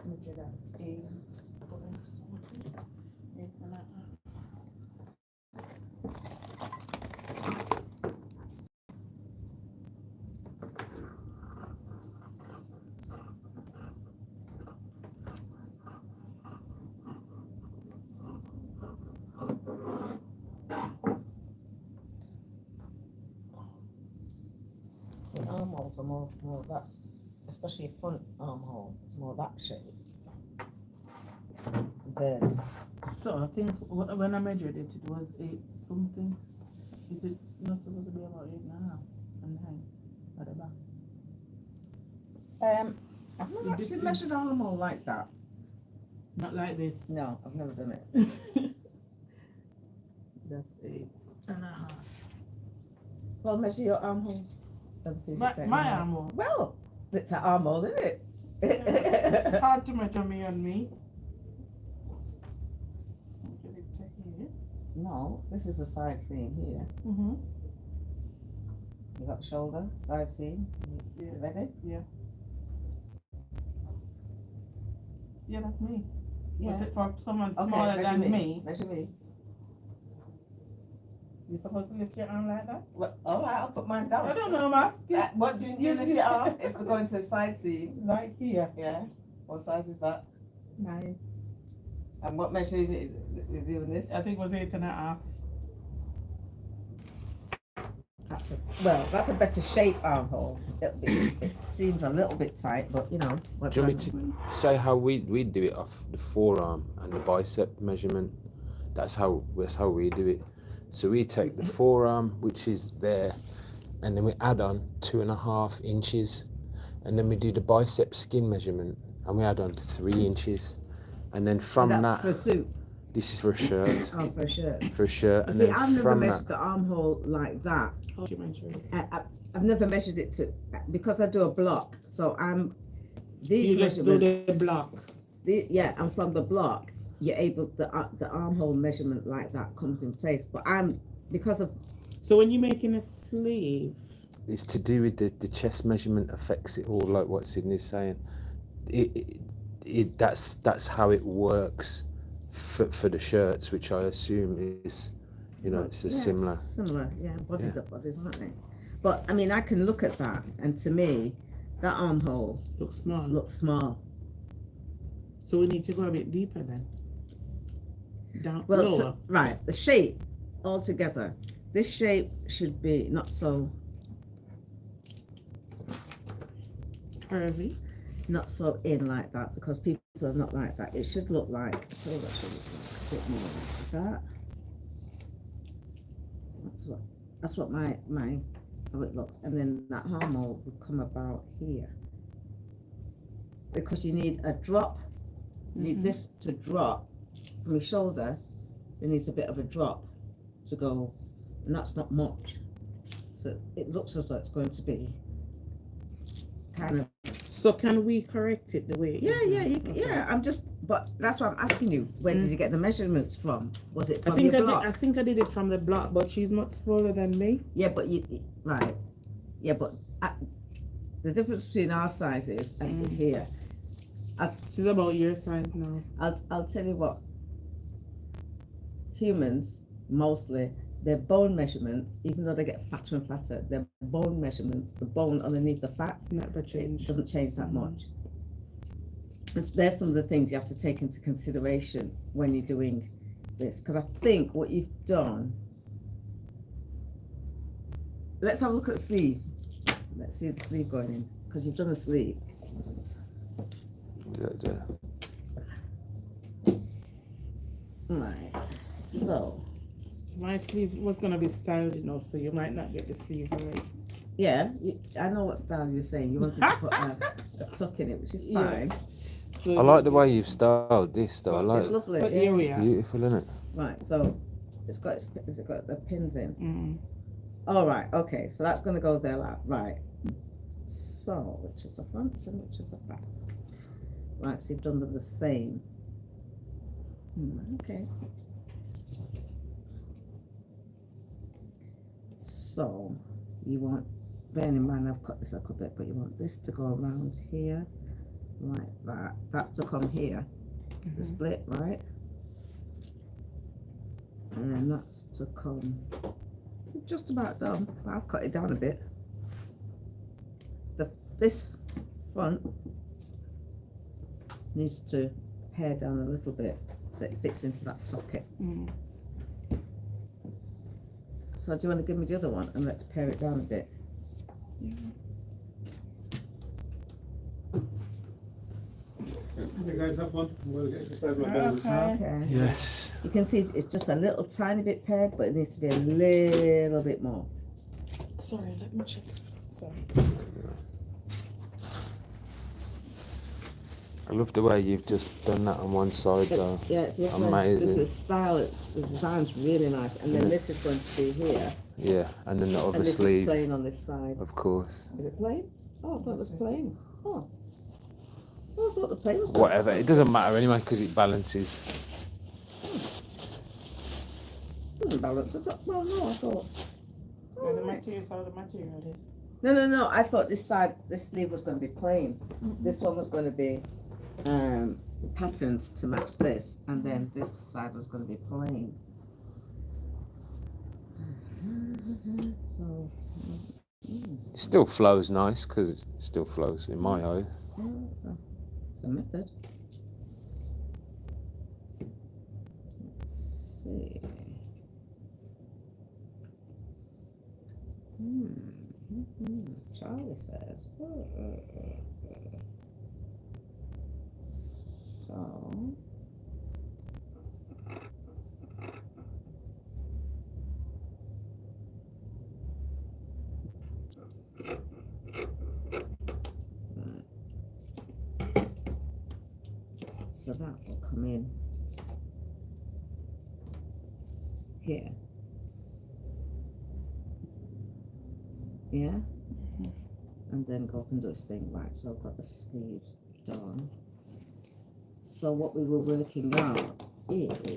measure that in. See, armholes are more that, especially front armhole, it's more that shape. Then, So I think when I measured it, it was 8 something. Is it not supposed to be about 8.5 and 9 at the back? I've never actually measured armhole like that. Not like this. No, I've never done it. That's 8.5. Well, measure your armhole. My armhole. Well, it's an armhole, isn't it? It's hard to measure me and me. Get it to here. No, this is a side seam here. Mm-hmm. You got the shoulder, side seam. Yeah. Ready? Yeah. Yeah, that's me. Yeah. But for someone Okay, smaller measure than me. me, Measure me. you're supposed to lift your arm like that? Well, all right, I'll put mine down. I don't know, I'm asking. What did you lift your arm? It's to go into a side seam. Like here. Yeah. What size is that? 9. And what measure is it you're doing this? I think it was 8.5. That's a better shape armhole. It seems a little bit tight, but you know. Do you want me to say how we do it off the forearm and the bicep measurement? That's how we do it. So we take the forearm, which is there, and then we add on 2.5 inches, and then we do the bicep skin measurement, and we add on 3 inches, and then from that. For a suit. This is for a shirt. Oh, for a shirt. For a shirt, and See, then I've never from measured that. the armhole like that. How do you measure it? I've never measured it because I do a block. So these You just do measurements. the block. And from the block, you're able the armhole measurement like that comes in place. But because of. So when you're making a sleeve, It's to do with the chest measurement affects it all, like what Sydney's saying. That's how it works for the shirts, which I assume is, it's similar. It's similar, yeah. Bodies are bodies, aren't they? But I mean, I can look at that, and to me, that armhole looks small. looks small. So we need to go a bit deeper then. Down Well, lower. right, the shape altogether. This shape should be not so Curvy. not so in like that, because people are not like that. It should look like, so that should look like a bit more like that. That's what my how it looks, and then that armhole would come about here, because you need a drop. You need this to drop from your shoulder. There needs a bit of a drop to go, and that's not much. So it looks as though it's going to be kind of. So can we correct it the way it is? Yeah. But that's why I'm asking you. Where did you get the measurements from? Was it from I think your block? I think I did it from the block, but she's much smaller than me. Yeah, but right. Yeah, but the difference between our sizes and here. She's about your size now. I'll tell you what. Humans mostly, their bone measurements, even though they get fatter and fatter, their bone measurements, the bone underneath the fat, Never change. it doesn't change that much. And so there's some of the things you have to take into consideration when you're doing this, because I think what you've done. Let's have a look at the sleeve. Let's see the sleeve going in, because you've done the sleeve. Right. So my sleeve was gonna be styled enough, so you might not get the sleeve right. yeah, I know what style you're saying. You wanted to put a tuck in it, which is fine. So I like the way you've styled this, though. I like It's it. lovely. But Yeah. here we are. Beautiful, isn't it? Right. So has it got the pins in? Mm. All right. Okay. So that's going to go there. Right. So which is the front and which is the back? Right. So you've done them the same. Okay. So you want, bearing in mind I've cut this a little bit, but you want this to go around here like that. That's to come here, the split, right? And then that's to come just about done. I've cut it down a bit. This front needs to pare down a little bit so it fits into that socket. So do you want to give me the other one and let's pare it down a bit? You guys have fun. We'll get exercise my belly. Okay. Yes. You can see it's just a little tiny bit pared, but it needs to be a little bit more. Sorry, let me check. Sorry. I love the way you've just done that on one side though. Yeah, it's lovely. Amazing. This style, the design's really nice. And then this is going to be here. Yeah, and then the other And this sleeve, is plain on this side. of course. Is it plain? Oh, I thought it was plain. Oh. Oh, I thought the plain was Whatever, it doesn't matter anyway because it balances. Doesn't balance at all. Well, no, I thought. Well, the material is how the material is. No. I thought this side, this sleeve was going to be plain. This one was going to be patterned to match this, and then this side was going to be plain. So, It still flows nice because it still flows in my eyes. it's a method. Let's see. Charlie says. So. So that will come in here. Yeah? And then go up and do this thing. Right, so I've got the sleeves done. So what we were working out is